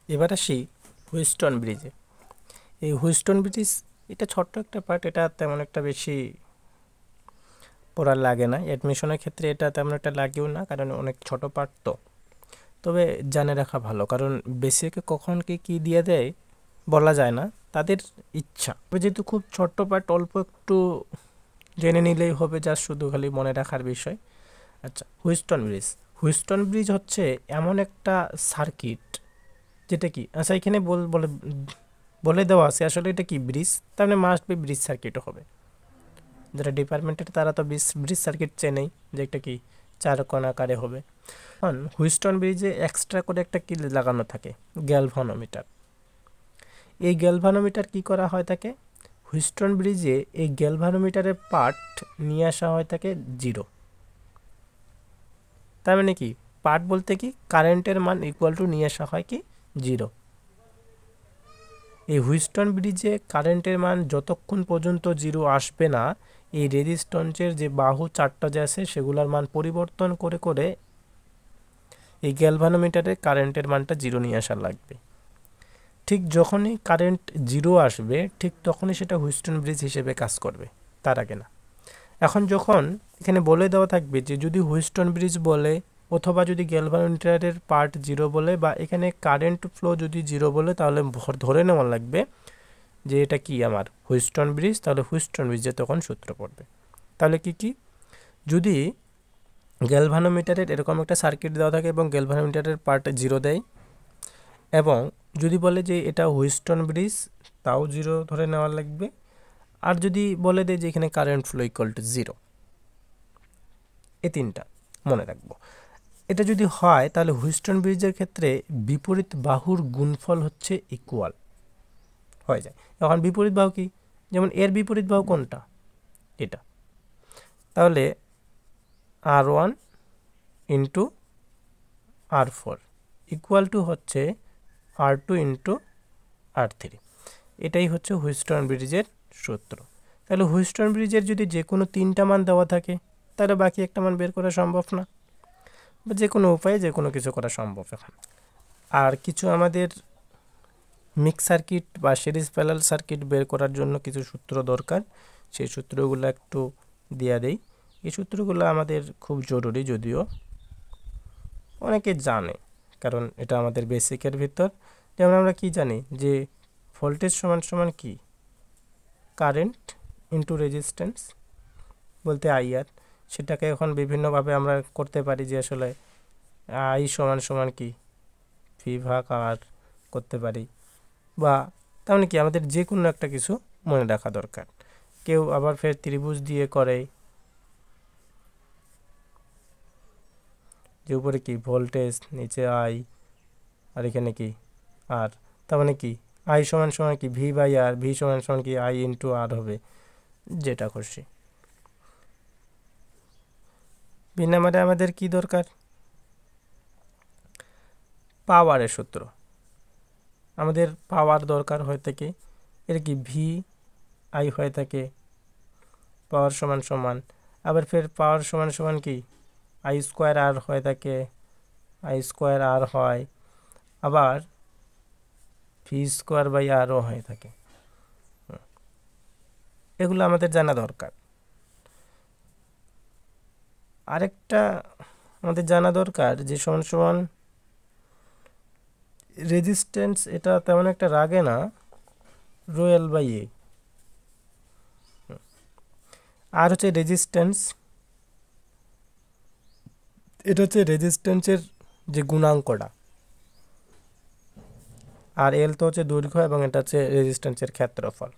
এবার আসি হুইস্টন ব্রিজে। এই হুইস্টন ব্রিজ এটা ছোট্ট একটা পার্ট, এটা তেমন একটা বেশি পড়ার লাগে না, অ্যাডমিশনের ক্ষেত্রে এটা তেমন একটা লাগেও না, কারণ অনেক ছোট পার্ট তো। তবে জেনে রাখা ভালো, কারণ বেসিকে কখন কি দিয়ে দেয় বলা যায় না, তাদের ইচ্ছা। তবে যেহেতু খুব ছোট্ট পার্ট, অল্প একটু জেনে নিলেই হবে, যা শুধু খালি মনে রাখার বিষয়। আচ্ছা, হুইস্টন ব্রিজ। হুইস্টন ব্রিজ হচ্ছে এমন একটা সার্কিট যেটা কি, আচ্ছা এখানে বলে বলে দেওয়া আছে আসলে এটা কি ব্রিজ, তার মানে মাস্ট বি ব্রিজ সার্কিটও হবে। যারা ডিপার্টমেন্টের তারা তো ব্রিজ ব্রিজ সার্কিট চেনেই, যে একটা কি চার কোণ আকারে হবে। এখন হুইস্টন ব্রিজে এক্সট্রা করে একটা কি লাগানো থাকে, গ্যালভানোমিটার। এই গ্যালভানোমিটার কি করা হয় থাকে, হুইস্টন ব্রিজে এই গ্যালভানোমিটারের পার্ট নিয়ে আসা হয় থাকে জিরো। তার মানে কি, পার্ট বলতে কি কারেন্টের মান ইকুয়াল টু নিয়ে আসা হয় কি জিরো। এই হুইস্টন ব্রিজে কারেন্টের মান যতক্ষণ পর্যন্ত জিরো আসবে না, এই রেজিস্ট্যান্সের যে বাহু চারটা যে আছে সেগুলোর মান পরিবর্তন করে করে এই গ্যালভানোমিটারে কারেন্টের মানটা জিরো নিয়ে আসা লাগবে। ঠিক যখনই কারেন্ট জিরো আসবে, ঠিক তখনই সেটা হুইস্টন ব্রিজ হিসেবে কাজ করবে, তার আগে না। এখন যখন এখানে বলে দেওয়া থাকবে যে যদি হুইস্টন ব্রিজ বলে, অথবা যদি গ্যালভানোমিটারের পার্ট জিরো বলে, বা এখানে কারেন্ট ফ্লো যদি জিরো বলে, তাহলে ধরে নেওয়া লাগবে যে এটা কি আমার হুইস্টন ব্রিজ। তাহলে হুইস্টন ব্রিজে তখন সূত্র পড়বে। তাহলে কি যদি গ্যালভানোমিটারের এরকম একটা সার্কিট দেওয়া থাকে এবং গ্যালভানোমিটারের পার্ট জিরো দেয়, এবং যদি বলে যে এটা হুইস্টন ব্রিজ, তাও জিরো ধরে নেওয়া লাগবে। আর যদি বলে দেয় যে এখানে current flow equal to zero, এই তিনটা মনে রাখবো। এটা যদি হয় তাহলে হুইস্টন ব্রিজের ক্ষেত্রে বিপরীত বাহুর গুণফল হচ্ছে ইকুয়াল হয়ে যায়। এখন বিপরীত বাহু কি, যেমন এর বিপরীত বাহু কোনটা, এটা। তাহলে R1 into R4 equal to হচ্ছে R2 ইন্টু R3। এটাই হচ্ছে হুইস্টন ব্রিজের সূত্র। তাহলে হুইস্টন ব্রিজের যদি যে কোনো তিনটা মান দেওয়া থাকে, তাহলে বাকি একটা মান বের করা সম্ভব না, বা যে কোনো উপায়ে যে কোনো কিছু করা সম্ভব এখন। আর কিছু আমাদের মিক্স সার্কিট বা সিরিজ প্যারালাল সার্কিট বের করার জন্য কিছু সূত্র দরকার, সেই সূত্রগুলো একটু দিয়ে দেই। এই সূত্রগুলো আমাদের খুব জরুরি, যদিও অনেকে জানে, কারণ এটা আমাদের বেসিকের ভিতর। যেমন আমরা কি জানি যে ভোল্টেজ সমান সমান কি, কারেন্ট ইন্টু রেজিস্ট্যান্স, বলতে আইআর। সেটাকে এখন বিভিন্নভাবে আমরা করতে পারি, যে আসলে আই সমান সমান কি ভি ভাগ আর করতে পারি, বা তাহলে কি আমাদের যে কোনো একটা কিছু মনে রাখা দরকার। কেউ আবার ফের ত্রিভুজ দিয়ে করে, যে উপরে কি ভোল্টেজ, নিচে আই, আর এখানে কি আর। তার মানে কি আই সমান সমান কি ভি বাই আর, ভি সমান সমান কি আই ইন্টু আর হবে, যেটা খুশি। ভি নাম্বারে আমাদের কি দরকার, পাওয়ারের সূত্র। আমাদের পাওয়ার দরকার হয়ে থাকে, এর কি ভি আই হয়ে থাকে পাওয়ার সমান সমান, আবার ফের পাওয়ার সমান সমান কি আই স্কোয়ার আর হয়ে থাকে, আই স্কোয়ার আর হয়, আবার ভি স্কোয়ার বাই আরও হয়ে থাকে। এগুলো আমাদের জানা দরকার। আরেকটা আমাদের জানা দরকার যে সমান সমান রেজিস্ট্যান্স, এটা তেমন একটা রাগে না, রোয়েল বাই এ। আর হচ্ছে রেজিস্ট্যান্স, এটা হচ্ছে রেজিস্ট্যান্সের যে গুণাঙ্কটা, আর এল তো হচ্ছে দৈর্ঘ্য, এবং এটা হচ্ছে রেজিস্ট্যান্সের ক্ষেত্রফল।